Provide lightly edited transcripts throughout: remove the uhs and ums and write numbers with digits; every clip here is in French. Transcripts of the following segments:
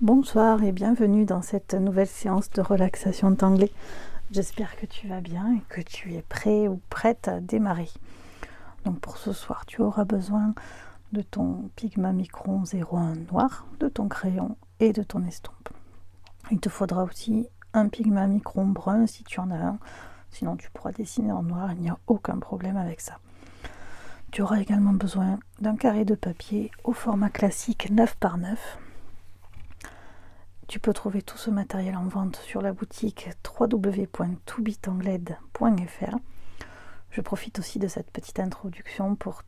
Bonsoir et bienvenue dans cette nouvelle séance de relaxation tanglée. J'espère que tu vas bien et que tu es prêt ou prête à démarrer. Donc pour ce soir, tu auras besoin de ton Pigma Micron 01 noir, de ton crayon et de ton estompe. Il te faudra aussi un Pigma Micron brun si tu en as un, sinon tu pourras dessiner en noir, il n'y a aucun problème avec ça. Tu auras également besoin d'un carré de papier au format classique 9 par 9. Tu peux trouver tout ce matériel en vente sur la boutique www.tobitangled.fr. Je profite aussi de cette petite introduction pour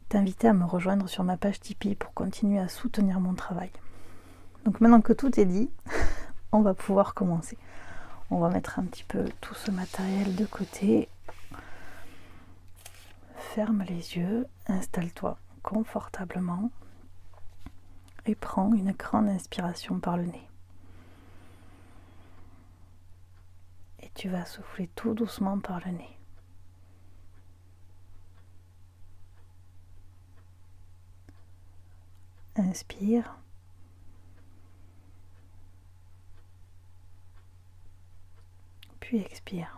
t'inviter à me rejoindre sur ma page Tipeee pour continuer à soutenir mon travail. Donc maintenant que tout est dit, on va pouvoir commencer. On va mettre un petit peu tout ce matériel de côté. Ferme les yeux, installe-toi confortablement et prends une grande inspiration par le nez. Et tu vas souffler tout doucement par le nez. Inspire. Puis expire.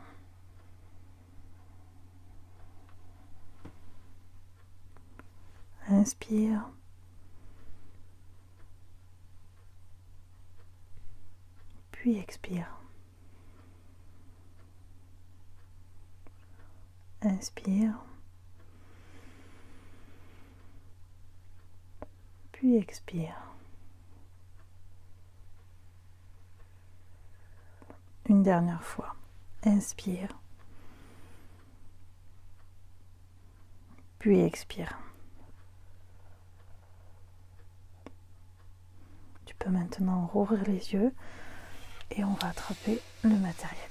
Inspire. Puis expire. Inspire. Puis expire. Une dernière fois. Inspire. Puis expire. Tu peux maintenant rouvrir les yeux et on va attraper le matériel.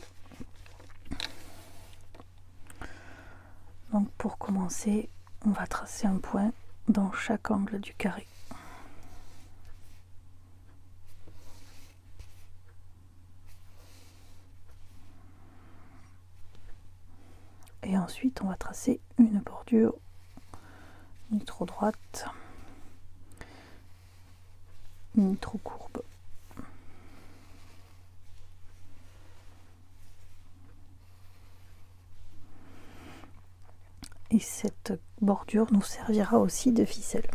Donc pour commencer, on va tracer un point dans chaque angle du carré. Et ensuite, on va tracer une bordure ni trop droite, ni trop courbe. Et cette bordure nous servira aussi de ficelle.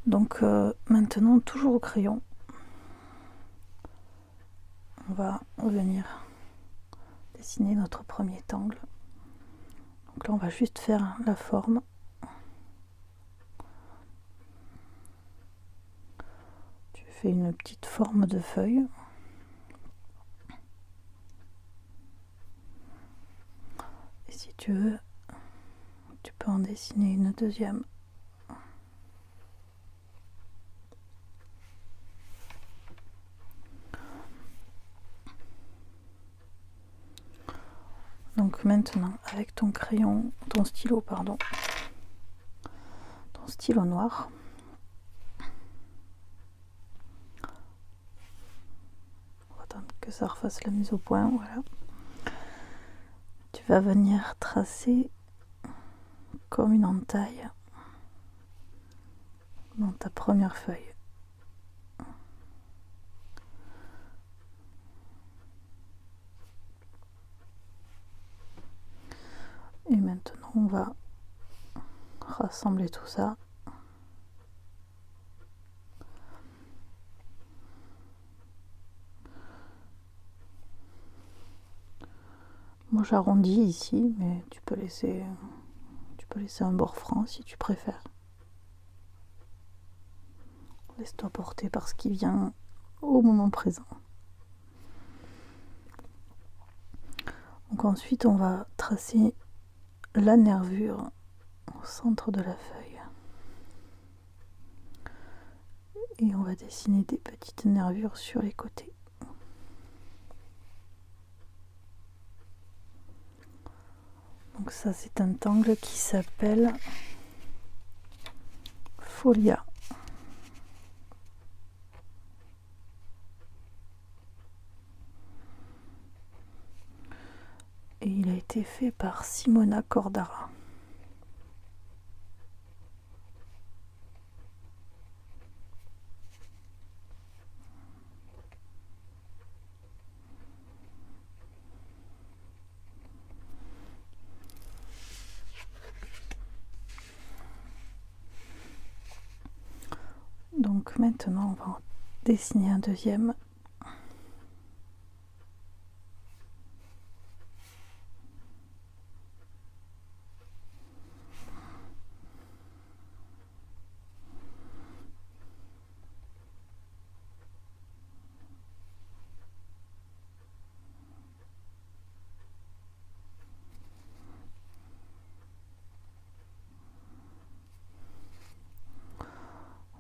Donc maintenant, toujours au crayon, on va venir dessiner notre premier angle. Donc là, on va juste faire la forme. Tu fais une petite forme de feuille. Et si tu veux, tu peux en dessiner une deuxième. Donc maintenant, avec ton crayon, ton stylo noir, on va attendre que ça refasse la mise au point, voilà. Tu vas venir tracer comme une entaille dans ta première feuille. Et maintenant, on va rassembler tout ça. Moi, j'arrondis ici, mais tu peux laisser un bord franc si tu préfères. Laisse-toi porter par ce qui vient au moment présent. Donc ensuite, on va tracer la nervure au centre de la feuille. Et on va dessiner des petites nervures sur les côtés. Donc ça, c'est un angle qui s'appelle Folia. Et il a été fait par Simona Cordara. Donc maintenant, on va en dessiner un deuxième.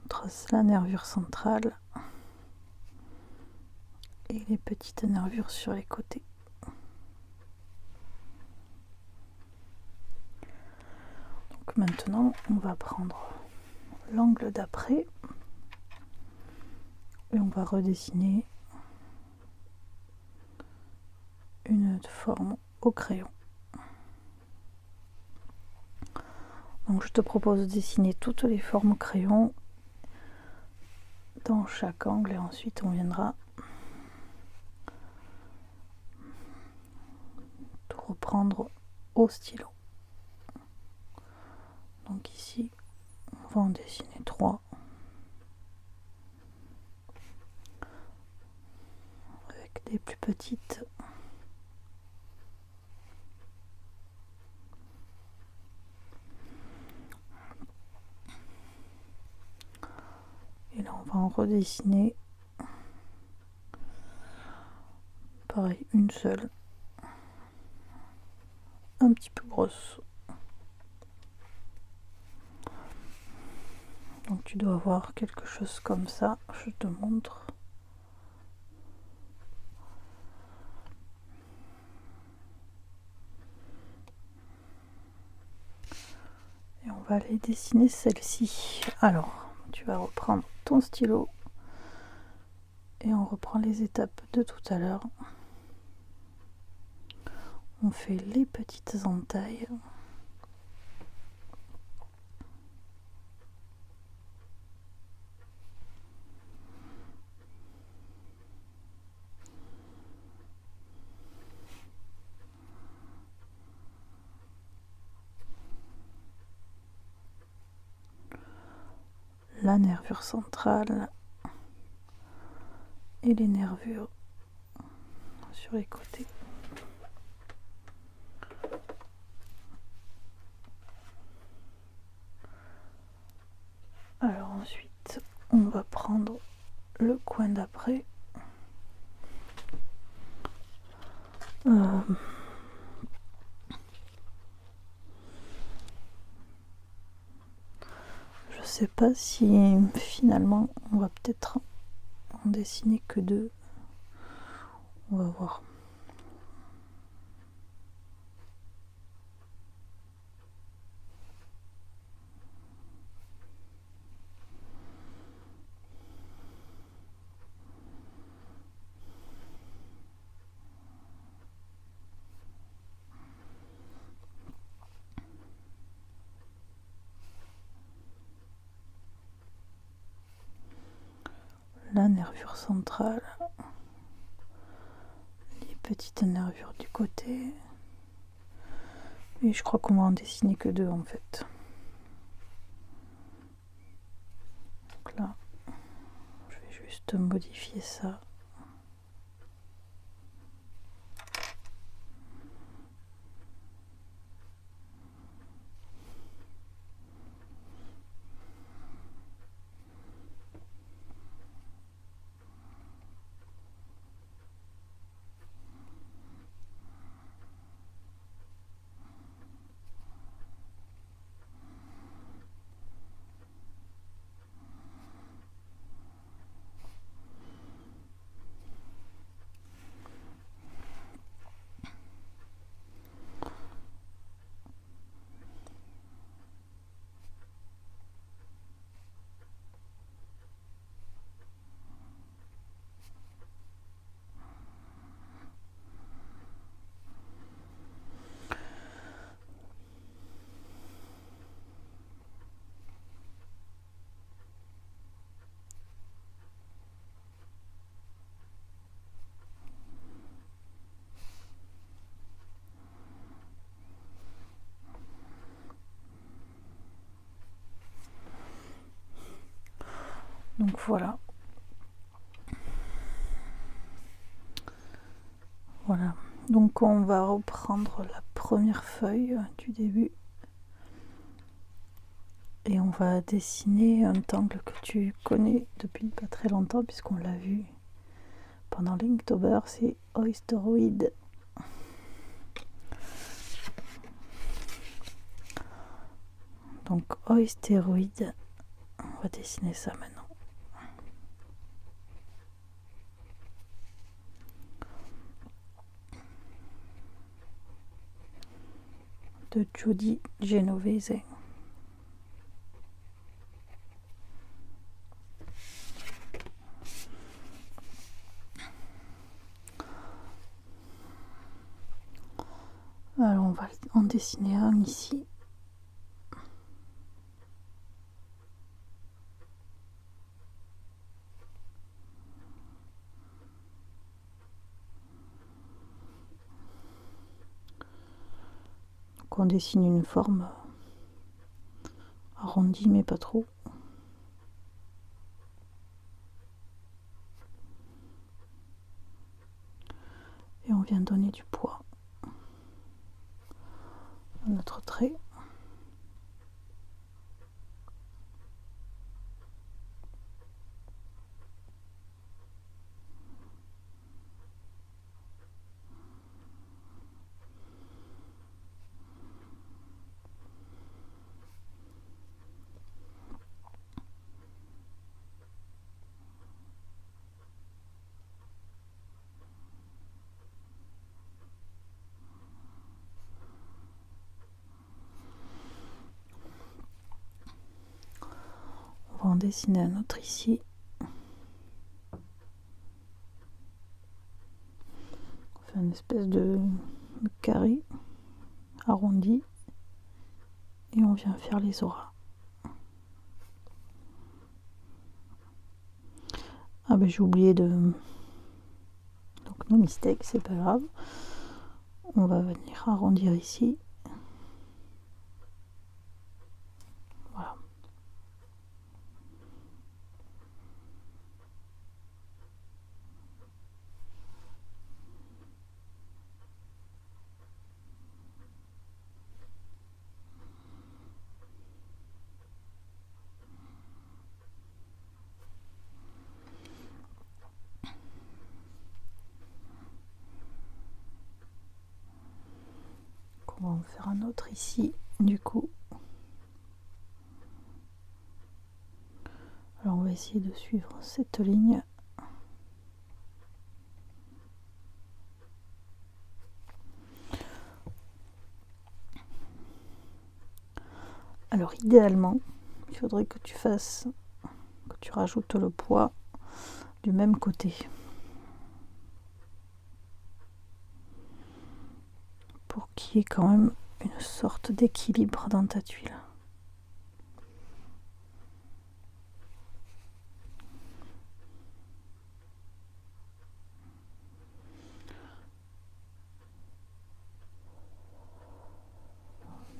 On trace la nervure centrale et les petites nervures sur les côtés. Donc maintenant, on va prendre l'angle d'après et on va redessiner une forme au crayon. Donc je te propose de dessiner toutes les formes au crayon dans chaque angle et ensuite on viendra tout reprendre au stylo. Donc ici, on va en dessiner 3 avec des plus petites. Et là, on va en redessiner pareil, une seule, un petit peu grosse. Donc tu dois avoir quelque chose comme ça, je te montre. Et on va aller dessiner celle-ci. Alors, tu vas reprendre ton stylo et on reprend les étapes de tout à l'heure. On fait les petites entailles. La nervure centrale et les nervures sur les côtés. Alors ensuite, on va prendre le coin d'après. Je sais pas si finalement on va peut-être en dessiner que 2. On va voir. La nervure centrale, les petites nervures du côté, et je crois qu'on va en dessiner que 2 en fait. Donc là, je vais juste modifier ça. Donc voilà. Voilà. Donc on va reprendre la première feuille du début. Et on va dessiner un angle que tu connais depuis pas très longtemps, puisqu'on l'a vu pendant l'Inktober, c'est Oysteroid. Donc Oysteroid, on va dessiner ça maintenant. De Judy Genovese. Alors on va en dessiner un ici. Donc on dessine une forme arrondie mais pas trop. Et on vient donner du poids à notre trait. On va en dessiner un autre ici. On fait une espèce de carré arrondi et on vient faire les auras. Ah ben j'ai oublié de... Donc no mistake, c'est pas grave. On va venir arrondir ici. Voilà. On va en faire un autre ici, du coup. Alors on va essayer de suivre cette ligne. Alors idéalement, il faudrait que tu rajoutes le poids du même côté. Pour qu'il y ait quand même une sorte d'équilibre dans ta tuile.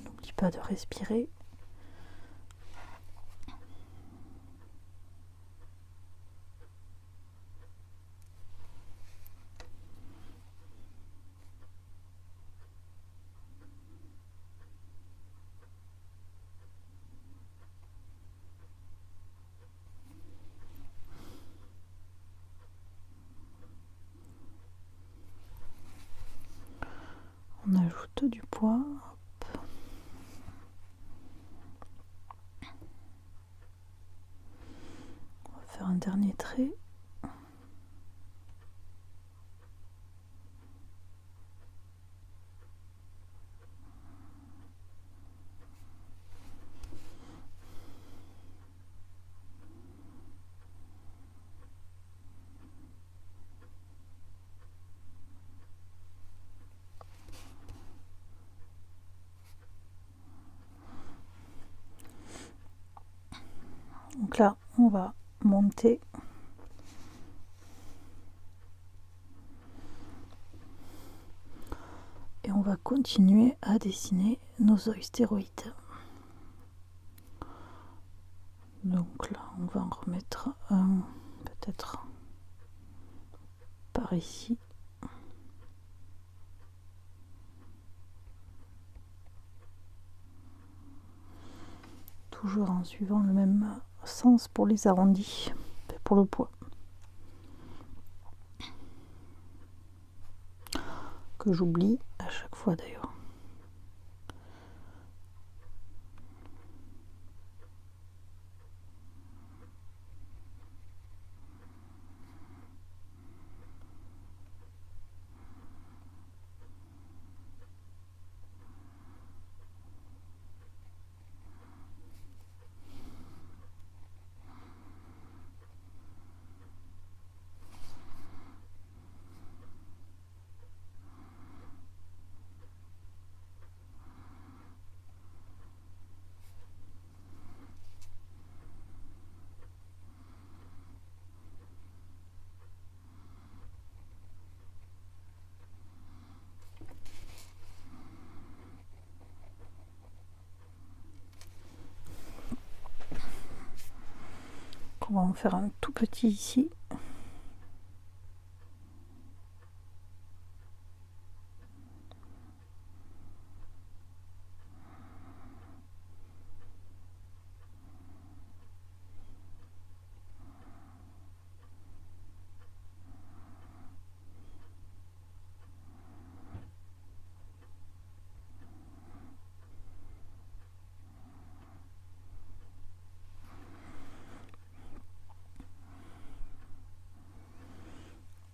N'oublie pas de respirer. On ajoute du poids. Hop. On va faire un dernier trait. Donc là, on va monter. Et on va continuer à dessiner nos oysteroïdes. Donc là, On va en remettre un peut-être par ici. Toujours en suivant le même sens pour les arrondis, pour le poids. Que j'oublie à chaque fois d'ailleurs. On va en faire un tout petit ici.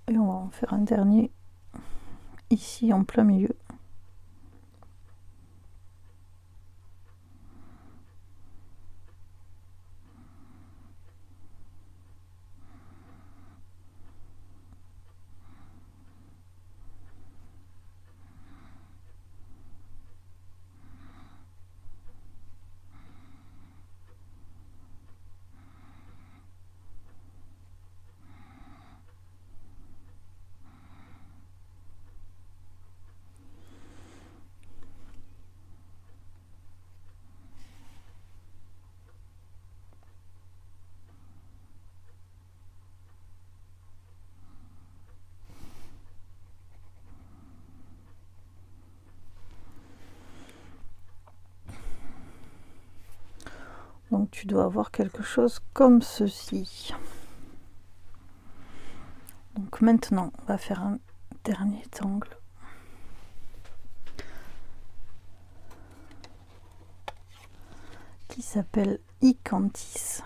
Et on va en faire un dernier ici en plein milieu. Donc tu dois avoir quelque chose comme ceci. Donc maintenant, on va faire un dernier angle. Qui s'appelle Icantis.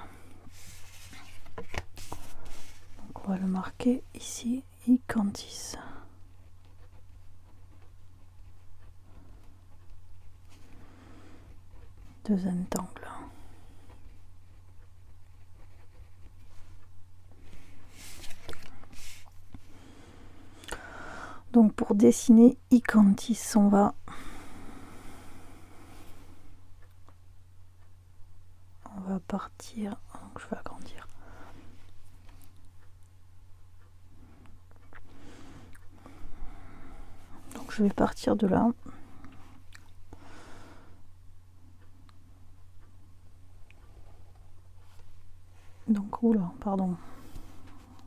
Donc on va le marquer ici, Icantis. Deuxième angle. Donc pour dessiner Icantis, on va partir, donc je vais agrandir. Donc je vais partir de là. Donc oula, pardon.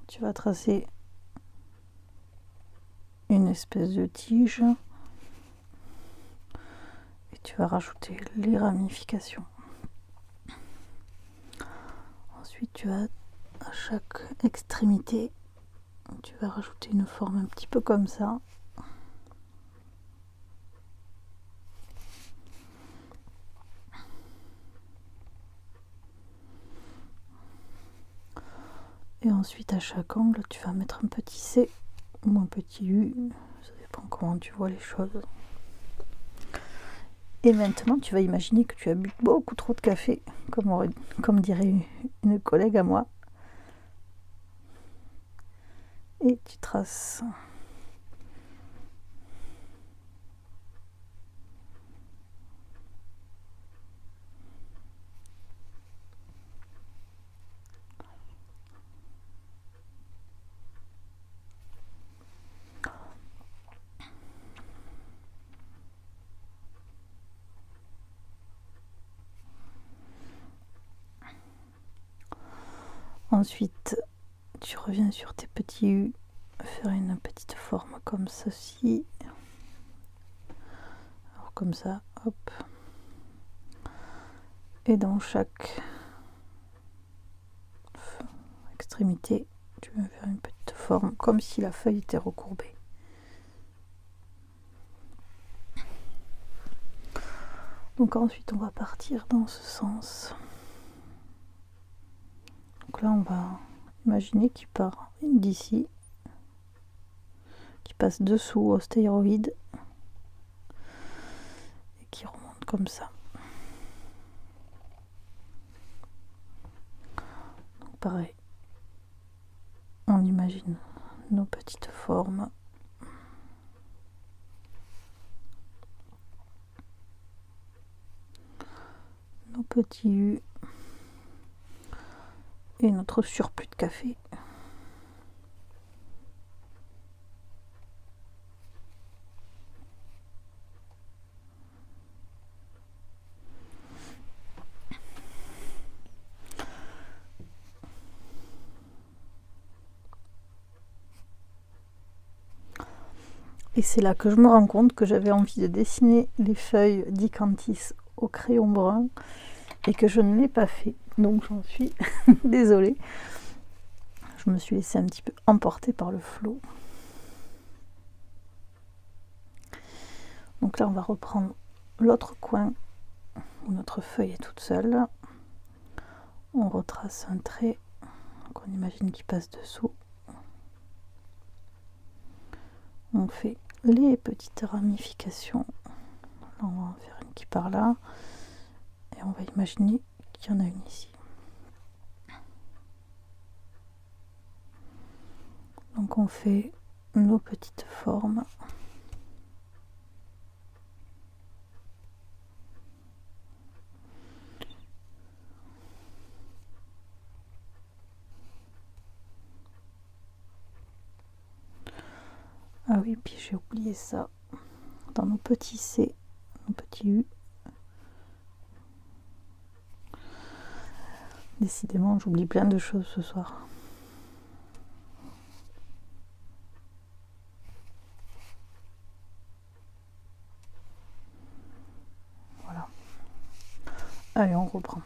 Tu vas tracer une espèce de tige et tu vas rajouter les ramifications. Ensuite, tu vas à chaque extrémité, tu vas rajouter une forme un petit peu comme ça. Et ensuite, à chaque angle, tu vas mettre un petit C ou un petit U. Ça dépend comment tu vois les choses. Et maintenant, tu vas imaginer que tu as bu beaucoup trop de café, comme dirait une collègue à moi. Et tu traces. Ensuite, tu reviens sur tes petits U, faire une petite forme comme ceci. Alors comme ça, hop. Et dans chaque extrémité, tu vas faire une petite forme comme si la feuille était recourbée. Donc ensuite, on va partir dans ce sens. Donc là, on va imaginer qu'il part d'ici, qui passe dessous au stéroïde et qui remonte comme ça. Donc pareil, on imagine nos petites formes. Nos petits U et notre surplus de café. Et c'est là que je me rends compte que j'avais envie de dessiner les feuilles d'Icanthis au crayon brun et que je ne l'ai pas fait. Donc j'en suis désolée. Je me suis laissée un petit peu emporter par le flot. Donc là, on va reprendre l'autre coin où notre feuille est toute seule. On retrace un trait. Donc on imagine qu'il passe dessous. On fait les petites ramifications. Là, on va en faire une qui part là. Et on va imaginer qu'il y en a une ici. Donc on fait nos petites formes. Ah oui, puis j'ai oublié ça. Dans nos petits C, nos petits U. Décidément, j'oublie plein de choses ce soir. Voilà. Allez, on reprend.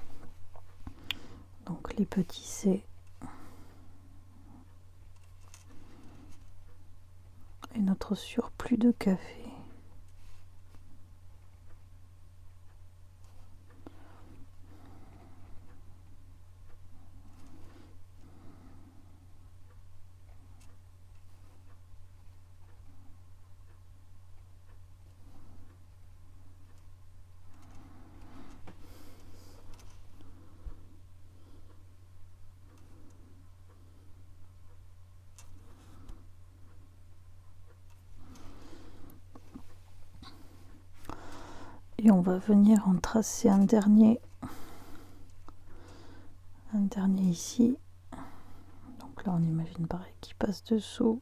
Donc les petits C. Et notre surplus de café. Et on va venir en tracer un dernier ici. Donc là, on imagine pareil qui passe dessous.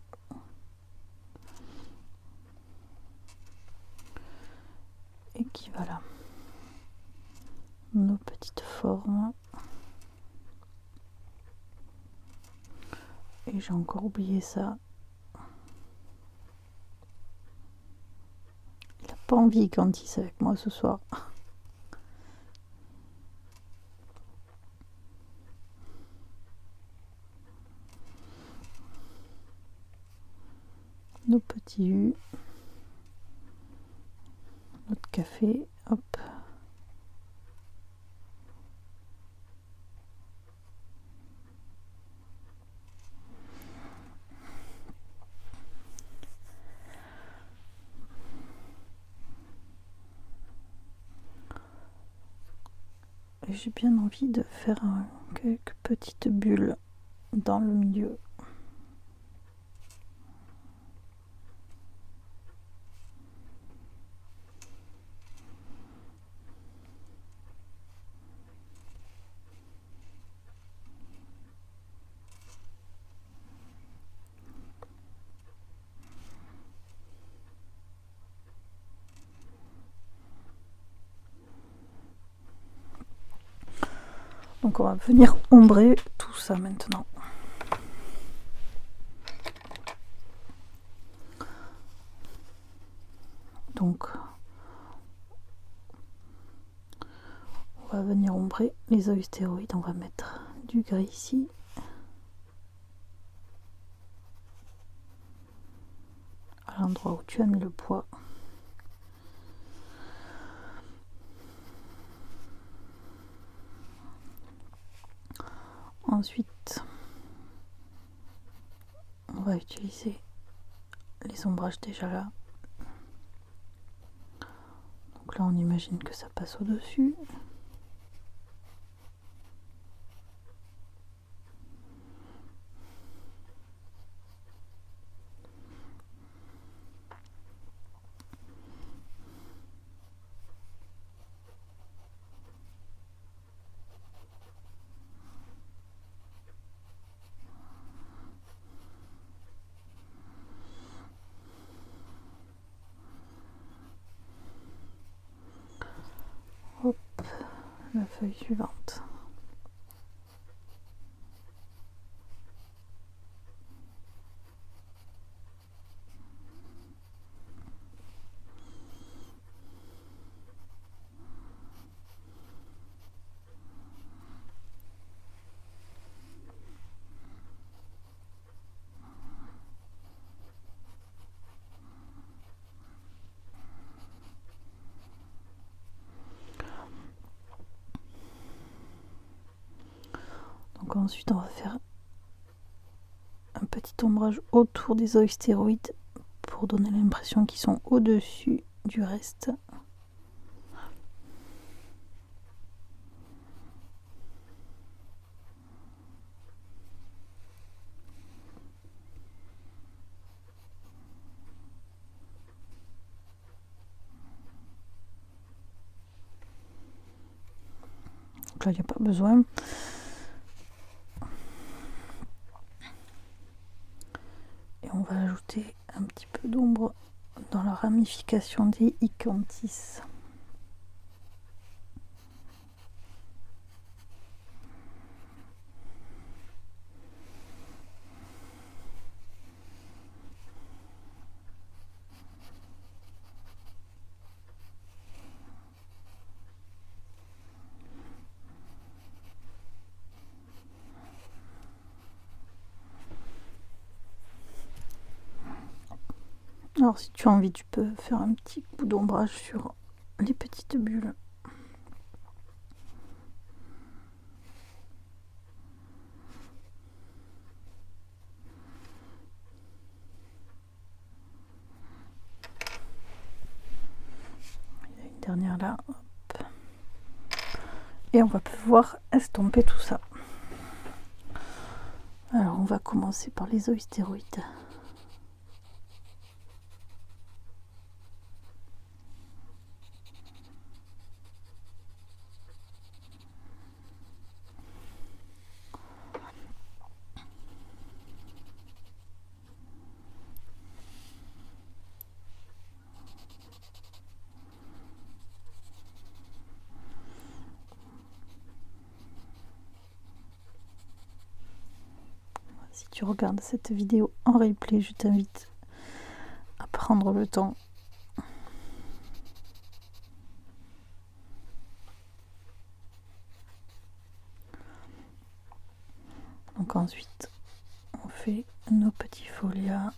Et qui va là. Nos petites formes. Et j'ai encore oublié ça. Il n'a pas envie quand il est avec moi ce soir. Nos petits U. Notre café. Hop. Et j'ai bien envie de faire quelques petites bulles dans le milieu. Donc on va venir ombrer tout ça maintenant. Donc on va venir ombrer les eustéroïdes. On va mettre du gris ici. À l'endroit où tu as mis le poids. Ensuite, on va utiliser les ombrages déjà là. Donc là, on imagine que ça passe au-dessus. Hop, la feuille suivante. Donc ensuite, on va faire un petit ombrage autour des eustéroïdes pour donner l'impression qu'ils sont au-dessus du reste. Donc là, il n'y a pas besoin. Et on va ajouter un petit peu d'ombre dans la ramification des icanthis. Alors si tu as envie, tu peux faire un petit coup d'ombrage sur les petites bulles. Il y a une dernière là. Hop. Et on va pouvoir estomper tout ça. Alors on va commencer par les eustéroïdes. Si tu regardes cette vidéo en replay, je t'invite à prendre le temps. Donc ensuite, on fait nos petits folias.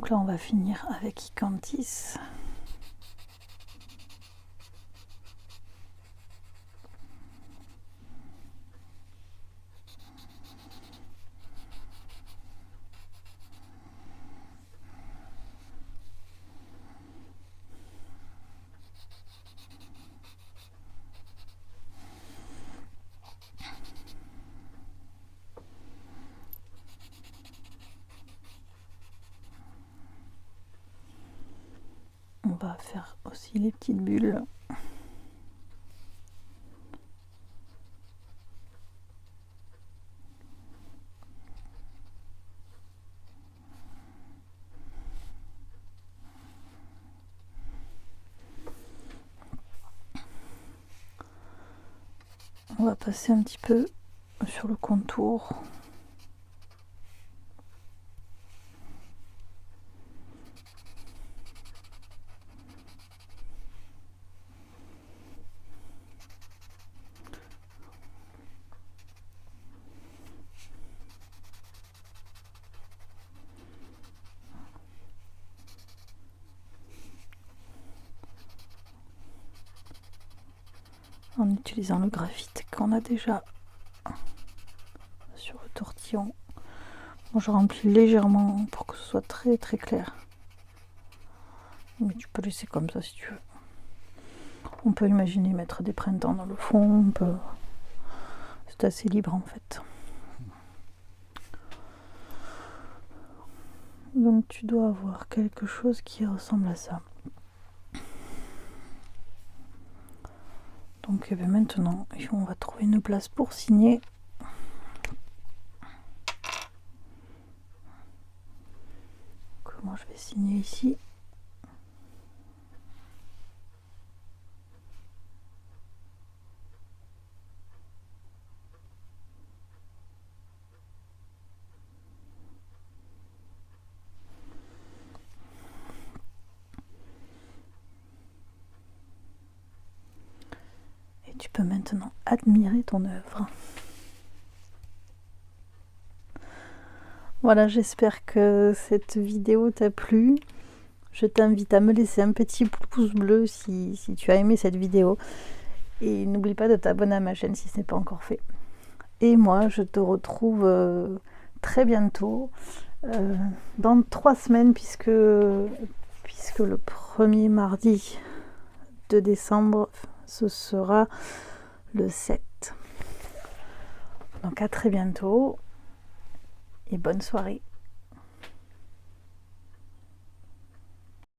Donc là on va finir avec Icanthis. On va faire aussi les petites bulles. On va passer un petit peu sur le contour. En utilisant le graphite qu'on a déjà sur le tortillon. Moi, je remplis légèrement pour que ce soit très très clair. Mais tu peux laisser comme ça si tu veux. On peut imaginer mettre des printemps dans le fond. C'est assez libre en fait. Donc tu dois avoir quelque chose qui ressemble à ça. Donc maintenant, on va trouver une place pour signer. Donc, moi, je vais signer ici. Et tu peux maintenant admirer ton œuvre. Voilà, j'espère que cette vidéo t'a plu. Je t'invite à me laisser un petit pouce bleu si tu as aimé cette vidéo. Et n'oublie pas de t'abonner à ma chaîne si ce n'est pas encore fait. Et moi, je te retrouve très bientôt, dans 3 semaines, puisque le premier mardi de décembre, ce sera le 7. Donc à très bientôt et bonne soirée.